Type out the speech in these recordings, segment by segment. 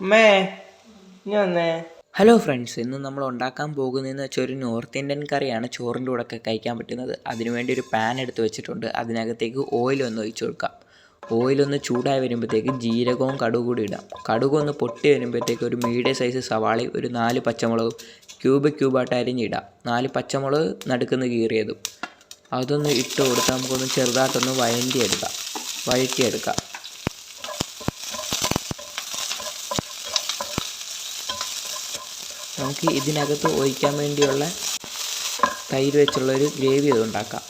അമ്മേ ഇനി വന്നേ. ഹലോ ഫ്രണ്ട്സ്, ഇന്ന് നമ്മൾ ഉണ്ടാക്കാൻ പോകുന്നതെന്ന് വെച്ചാൽ ഒരു നോർത്ത് ഇന്ത്യൻ കറിയാണ് ചോറിൻ്റെ കൂടെ ഒക്കെ കഴിക്കാൻ പറ്റുന്നത്. അതിനുവേണ്ടി ഒരു പാൻ എടുത്ത് വെച്ചിട്ടുണ്ട്. അതിനകത്തേക്ക് ഓയിലൊന്ന് ഒഴിച്ചു കൊടുക്കാം. ഓയിലൊന്ന് ചൂടായി വരുമ്പോഴത്തേക്ക് ജീരകവും കടുകും കൂടി ഇടാം. കടുകൊന്ന് പൊട്ടി വരുമ്പോഴത്തേക്ക് ഒരു മീഡിയം സൈസ് സവാളയും ഒരു 4 പച്ചമുളകും ക്യൂബായിട്ട് അരിഞ്ഞിടാം. 4 പച്ചമുളക് നടുക്കുന്ന് കീറിയതും അതൊന്ന് ഇട്ട് കൊടുത്ത് നമുക്കൊന്ന് ചെറുതായിട്ടൊന്ന് വഴറ്റിയെടുക്കാം. നമുക്ക് ഇതിനകത്ത് ഒഴിക്കാൻ വേണ്ടിയുള്ള തൈര് വെച്ചുള്ളൊരു ഗ്രേവി അത് ഉണ്ടാക്കാം.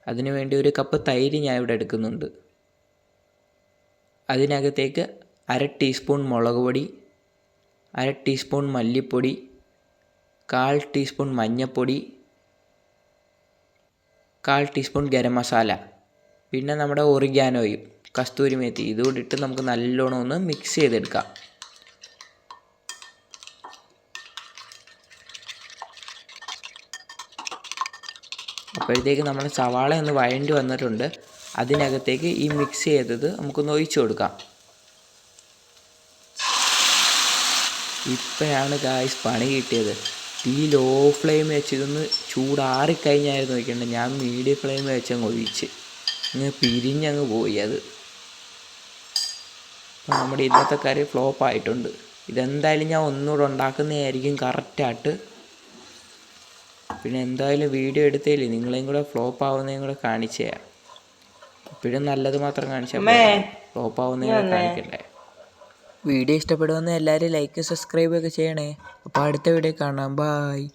അതിനു വേണ്ടി 1 കപ്പ് തൈര് ഞാൻ ഇവിടെ എടുക്കുന്നുണ്ട്. അതിനകത്തേക്ക് 1/2 ടീസ്പൂൺ മുളക് പൊടി, 1/2 ടീസ്പൂൺ മല്ലിപ്പൊടി, 1/4 ടീസ്പൂൺ മഞ്ഞൾപ്പൊടി, 1/4 ടീസ്പൂൺ ഗരം മസാല, പിന്നെ നമ്മുടെ ഒറിഗാനോയും കസ്തൂരി മേത്തി ഇതുകൂടി ഇട്ട് നമുക്ക് നല്ലോണം ഒന്ന് മിക്സ് ചെയ്തെടുക്കാം. അപ്പോഴത്തേക്ക് നമ്മുടെ സവാള ഒന്ന് വഴണ്ടി വന്നിട്ടുണ്ട്. അതിനകത്തേക്ക് ഈ മിക്സ് ചെയ്തത് നമുക്കൊന്ന് ഒഴിച്ചു കൊടുക്കാം. ഇപ്പോഴാണ് ഗായ്സ് പണി കിട്ടിയത്. തീ ലോ ഫ്ലെയിം വെച്ച് ഇതൊന്ന് ചൂടാറിക്കഴിഞ്ഞായിരുന്നു നോക്കേണ്ടത്. ഞാൻ മീഡിയം ഫ്ലെയിം വെച്ചങ്ങ് ഒഴിച്ച് പിരിഞ്ഞങ്ങ് പോയി അത്. അപ്പോൾ നമ്മുടെ ഇന്നത്തെ കറി ഫ്ലോപ്പായിട്ടുണ്ട്. ഇതെന്തായാലും ഞാൻ ഒന്നുകൂടെ ഉണ്ടാക്കുന്നതായിരിക്കും കറക്റ്റായിട്ട്. പിന്നെ എന്തായാലും വീഡിയോ എടുത്തേലേ നിങ്ങളെയും കൂടെ ഫ്ലോപ്പ് ആവുന്നതും കൂടെ കാണിച്ചു തരാം. ഇപ്പോഴും നല്ലത് മാത്രം കാണിച്ചാൽ ഫ്ലോപ്പ് ആവുന്നതും കൂടെ കാണിക്കണ്ടേ. വീഡിയോ ഇഷ്ടപ്പെടുമെന്ന് എല്ലാവരും ലൈക്ക് സബ്സ്ക്രൈബ് ഒക്കെ ചെയ്യണേ. അപ്പോൾ അടുത്ത വീഡിയോ കാണാം. ബായ്.